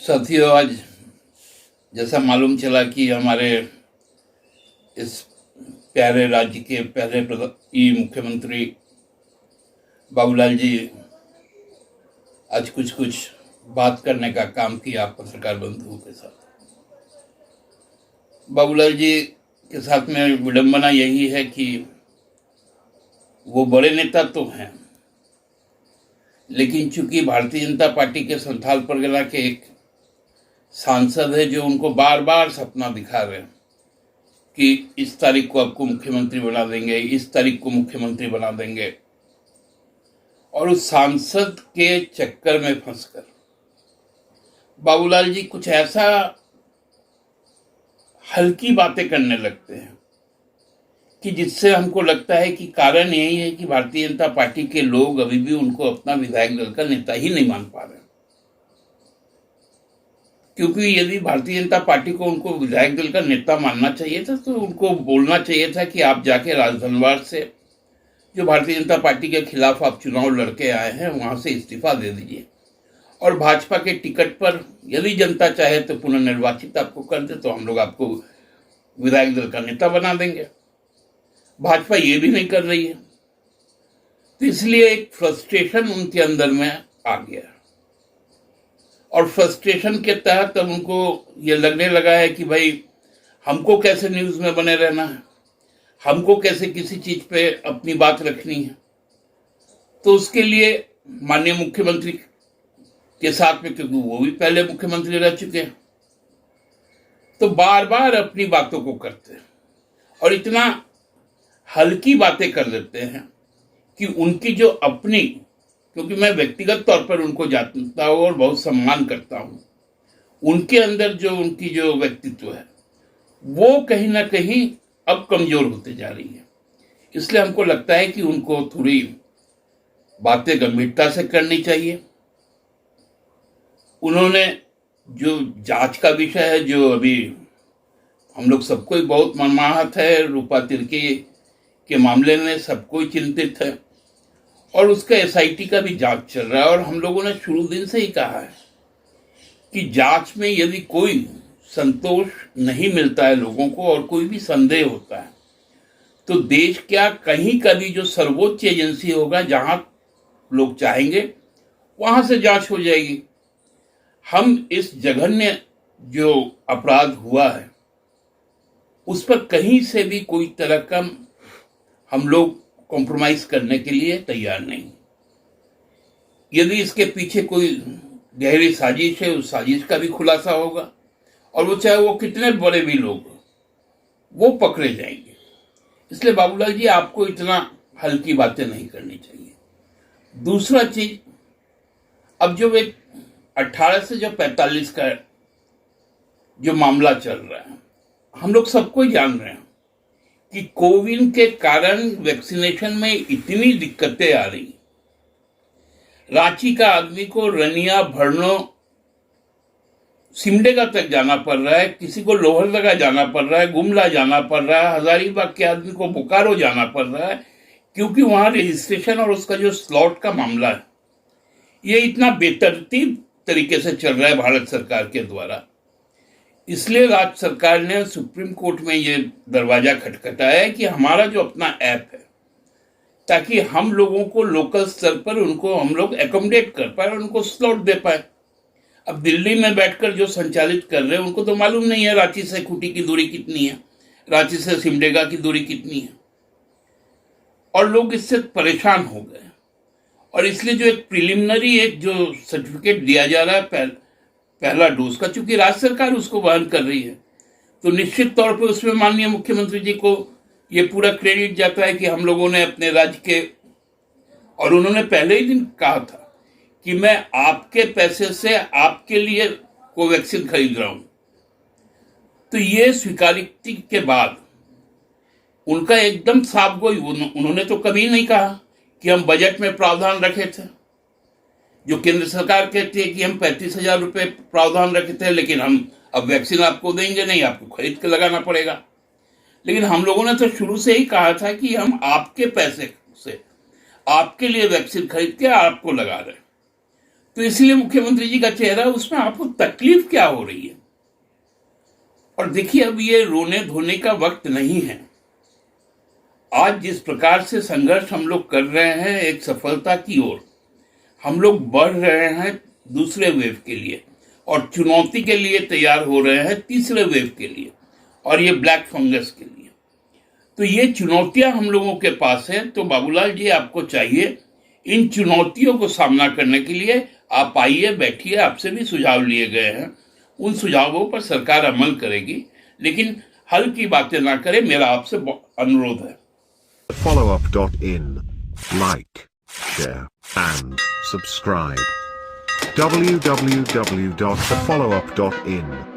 साथियों, आज जैसा मालूम चला कि हमारे इस प्यारे राज्य के पहले मुख्यमंत्री बाबूलाल जी आज कुछ बात करने का काम किया पत्रकार बंधुओं के साथ। बाबूलाल जी के साथ में विडंबना यही है कि वो बड़े नेता तो हैं, लेकिन चूंकि भारतीय जनता पार्टी के संथाल परगना के एक सांसद है जो उनको बार बार सपना दिखा रहे हैं कि इस तारीख को आपको मुख्यमंत्री बना देंगे, इस तारीख को मुख्यमंत्री बना देंगे, और उस सांसद के चक्कर में फंसकर बाबूलाल जी कुछ ऐसा हल्की बातें करने लगते हैं कि जिससे हमको लगता है कि कारण यही है कि भारतीय जनता पार्टी के लोग अभी भी उनको अपना विधायक दल का नेता ही नहीं मान पा रहे। क्योंकि यदि भारतीय जनता पार्टी को उनको विधायक दल का नेता मानना चाहिए था तो उनको बोलना चाहिए था कि आप जाके राजधनवार से, जो भारतीय जनता पार्टी के खिलाफ आप चुनाव लड़के आए हैं, वहां से इस्तीफा दे दीजिए और भाजपा के टिकट पर यदि जनता चाहे तो पुनर्निर्वाचित आपको कर दे, तो हम लोग आपको विधायक दल का नेता बना देंगे। भाजपा ये भी नहीं कर रही है, तो इसलिए एक फ्रस्ट्रेशन उनके अंदर में आ गया और फ्रस्ट्रेशन के तहत अब उनको ये लगने लगा है कि भाई हमको कैसे न्यूज़ में बने रहना है, हमको कैसे किसी चीज पे अपनी बात रखनी है। तो उसके लिए माननीय मुख्यमंत्री के साथ में, क्योंकि वो भी पहले मुख्यमंत्री रह चुके हैं, तो बार बार अपनी बातों को करते हैं और इतना हल्की बातें कर देते हैं कि उनकी जो अपनी, क्योंकि मैं व्यक्तिगत तौर पर उनको जानता हूँ और बहुत सम्मान करता हूँ, उनके अंदर जो उनकी जो व्यक्तित्व है वो कहीं ना कहीं अब कमजोर होते जा रही है। इसलिए हमको लगता है कि उनको थोड़ी बातें गंभीरता से करनी चाहिए। उन्होंने जो जांच का विषय है, जो अभी हम लोग सबको बहुत मर्माहत है, रूपा तिर्की के मामले में सबको चिंतित है और उसका एसआईटी का भी जांच चल रहा है। और हम लोगों ने शुरू दिन से ही कहा है कि जांच में यदि कोई संतोष नहीं मिलता है लोगों को और कोई भी संदेह होता है तो देश क्या, कहीं का भी जो सर्वोच्च एजेंसी होगा, जहां लोग चाहेंगे वहां से जांच हो जाएगी। हम इस जघन्य जो अपराध हुआ है उस पर कहीं से भी कोई तरह का हम लोग कॉम्प्रोमाइज करने के लिए तैयार नहीं। यदि इसके पीछे कोई गहरी साजिश है, उस साजिश का भी खुलासा होगा और वो चाहे वो कितने बड़े भी लोग वो पकड़े जाएंगे। इसलिए बाबूलाल जी, आपको इतना हल्की बातें नहीं करनी चाहिए। दूसरा चीज, अब जो एक 18 से जो 45 का जो मामला चल रहा है, हम लोग सबको ही जान रहे हैं कि कोविड के कारण वैक्सीनेशन में इतनी दिक्कतें आ रही। रांची का आदमी को रनिया, भरनो, सिमडेगा तक जाना पड़ रहा है, किसी को लोहरदगा जाना पड़ रहा है, गुमला जाना पड़ रहा है, हजारीबाग के आदमी को बोकारो जाना पड़ रहा है, क्योंकि वहां रजिस्ट्रेशन और उसका जो स्लॉट का मामला है ये इतना बेतरतीब तरीके से चल रहा है भारत सरकार के द्वारा। इसलिए राज्य सरकार ने सुप्रीम कोर्ट में ये दरवाजा खटखटाया है कि हमारा जो अपना ऐप है, ताकि हम लोगों को लोकल स्तर पर उनको हम लोग एकोमोडेट कर पाए और उनको स्लॉट दे पाए। अब दिल्ली में बैठकर जो संचालित कर रहे हैं उनको तो मालूम नहीं है रांची से खूंटी की दूरी कितनी है, रांची से सिमडेगा की दूरी कितनी है, और लोग इससे परेशान हो गए। और इसलिए जो एक प्रिलिमिनरी एक जो सर्टिफिकेट दिया जा रहा है पहला डोज का, चूंकि राज्य सरकार उसको वहन कर रही है, तो निश्चित तौर पर उसमें माननीय मुख्यमंत्री जी को ये पूरा क्रेडिट जाता है कि हम लोगों ने अपने राज्य के, और उन्होंने पहले ही दिन कहा था कि मैं आपके पैसे से आपके लिए कोवैक्सीन खरीद रहा हूं। तो ये स्वीकारोक्ति के बाद उनका एकदम साफ गोई। उन्होंने तो कभी नहीं कहा कि हम बजट में प्रावधान रखे थे, जो केंद्र सरकार कहती है कि हम 35,000 रुपये प्रावधान रखे थे, लेकिन हम अब वैक्सीन आपको देंगे नहीं, आपको खरीद के लगाना पड़ेगा। लेकिन हम लोगों ने तो शुरू से ही कहा था कि हम आपके पैसे से आपके लिए वैक्सीन खरीद के आपको लगा रहे हैं। तो इसलिए मुख्यमंत्री जी का चेहरा, उसमें आपको तकलीफ क्या हो रही है? और देखिए, अब ये रोने धोने का वक्त नहीं है। आज जिस प्रकार से संघर्ष हम लोग कर रहे हैं एक सफलता की ओर, हम लोग बढ़ रहे हैं दूसरे वेव के लिए, और चुनौती के लिए तैयार हो रहे हैं तीसरे वेव के लिए, और ये ब्लैक फंगस के लिए। तो ये चुनौतियां हम लोगों के पास है। तो बाबूलाल जी, आपको चाहिए इन चुनौतियों को सामना करने के लिए आप आइए, बैठिए, आपसे भी सुझाव लिए गए हैं, उन सुझावों पर सरकार अमल करेगी, लेकिन हल की बातें ना करे, मेरा आपसे अनुरोध है। Followup.in. Like, share, and subscribe. www.thefollowup.in